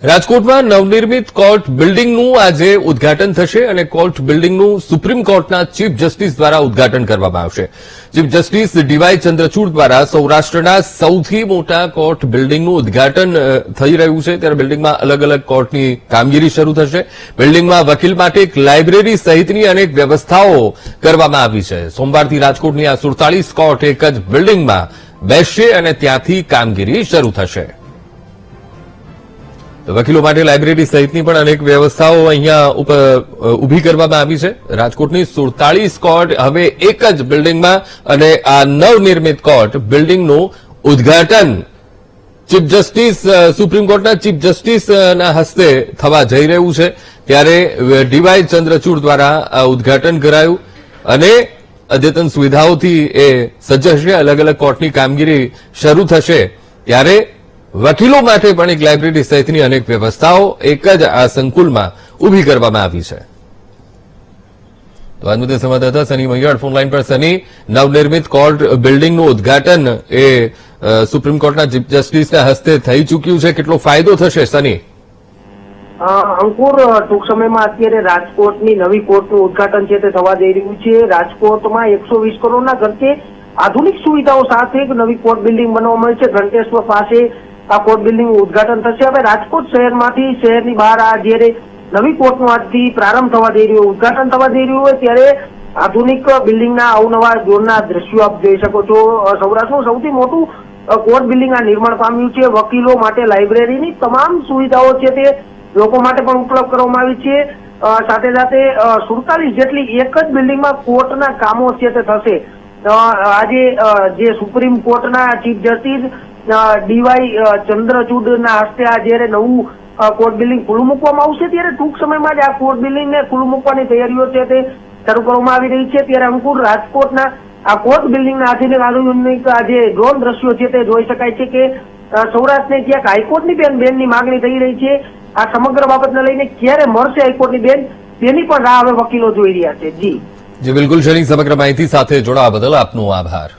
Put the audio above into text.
રાજકોટમાં નવનિર્મિત કોર્ટ બિલ્ડિંગનું આજે ઉદ્ઘાટન થશે અને કોર્ટ બિલ્ડિંગનું સુપ્રીમ કોર્ટના ચીફ જસ્ટિસ દ્વારા ઉદ્ઘાટન કરવામાં આવશે। ચીફ જસ્ટિસ ડીવાય ચંદ્રચૂડ દ્વારા સૌરાષ્ટ્રના સૌથી મોટા કોર્ટ બિલ્ડિંગનું ઉદ્ઘાટન થઈ રહ્યું છે, ત્યારે બિલ્ડિંગમાં અલગ અલગ કોર્ટની કામગીરી શરૂ થશે। બિલ્ડિંગમાં વકીલ માટે એક લાઇબ્રેરી સહિતની અનેક વ્યવસ્થાઓ કરવામાં આવી છે। સોમવારથી રાજકોટની આ 47 કોર્ટ એક જ બિલ્ડિંગમાં બેસશે અને ત્યાંથી કામગીરી શરૂ થશે। વકીલો માટે લાઇબ્રેરી સહિતની પણ અનેક વ્યવસ્થાઓ અહીંયા ઉભી કરવામાં આવી છે। રાજકોટની 47 કોર્ટ હવે એક જ બિલ્ડિંગમાં અને આ નવનિર્મિત કોર્ટ બિલ્ડિંગનું ઉદ્ઘાટન ચીફ જસ્ટિસ સુપ્રીમ કોર્ટના ચીફ જસ્ટિસના હસ્તે થવા જઈ રહ્યું છે, ત્યારે ડીવાય ચંદ્રચૂડ દ્વારા આ ઉદ્ઘાટન કરાયું અને અદ્યતન સુવિધાઓથી એ સજ્જ હશે। અલગ અલગ કોર્ટની કામગીરી શરૂ થશે, ત્યારે વકીલો માટે પણ એક લાઇબ્રેરી સહિતની અનેક વ્યવસ્થાઓ એક જ આ સંકુલમાં ઉભી કરવામાં આવી છે। તો આ મુદ્દે સંવાદદાતા સની મૈયાડ ફોનલાઈન પર। સની, નવનિર્મિત કોર્ટ બિલ્ડિંગનું ઉદ્ઘાટન એ સુપ્રીમ કોર્ટના ચીફ જસ્ટિસના હસ્તે થઈ ચૂક્યું છે, કેટલો ફાયદો થશે સની? અંકુર, ટૂંક સમયમાં અત્યારે રાજકોટની નવી કોર્ટનું ઉદ્ઘાટન છે તે થવા જઈ રહ્યું છે। રાજકોટમાં 120 કરોડના ખર્ચે આધુનિક સુવિધાઓ સાથે એક નવી કોર્ટ બિલ્ડિંગ બનવામાં આવી છે। ઘંટેશ્વર પાસે આ કોર્ટ બિલ્ડિંગનું ઉદ્ઘાટન થશે। હવે રાજકોટ શહેરમાંથી શહેરની બહાર આ જ્યારે નવી કોર્ટનો આજથી પ્રારંભ થવા જઈ રહ્યો, ઉદ્ઘાટન થવા જઈ રહ્યું હોય ત્યારે આધુનિક બિલ્ડિંગના અવનવા જોરના દ્રશ્યો આપ જોઈ શકો છો। સૌરાષ્ટ્રનું સૌથી મોટું કોર્ટ બિલ્ડિંગ આ નિર્માણ પામ્યું છે। વકીલો માટે લાઇબ્રેરીની તમામ સુવિધાઓ છે તે લોકો માટે પણ ઉપલબ્ધ કરવામાં આવી છે। સાથે સાથે 47 જેટલી એક જ બિલ્ડિંગમાં કોર્ટના કામો છે તે થશે। આજે જે સુપ્રીમ કોર્ટના ચીફ જસ્ટિસ ડીવાય ચંદ્રચૂડના હસ્તે આ જયારે નવું કોર્ટ બિલ્ડિંગ ખુલ્લું મૂકવામાં આવશે, ત્યારે ટૂંક સમયમાં જ આ કોર્ટ બિલ્ડિંગને ખુલ્લું મૂકવાની તૈયારીઓ છે તે શરૂ કરવામાં આવી રહી છે। ત્યારે અંકુર, રાજકોટના આ કોર્ટ બિલ્ડિંગના આધુનિક આજે ડ્રોન દ્રશ્યો છે તે જોઈ શકાય છે કે સૌરાષ્ટ્રને ક્યાંક હાઈકોર્ટની બેનની માંગણી થઈ રહી છે। આ સમગ્ર બાબતને લઈને ક્યારે મળશે હાઈકોર્ટની બેન, તેની પણ રાહ હવે વકીલો જોઈ રહ્યા છે। જી બિલકુલ શની, સમગ્ર માહિતી સાથે જોડાવા બદલ આપનો આભાર।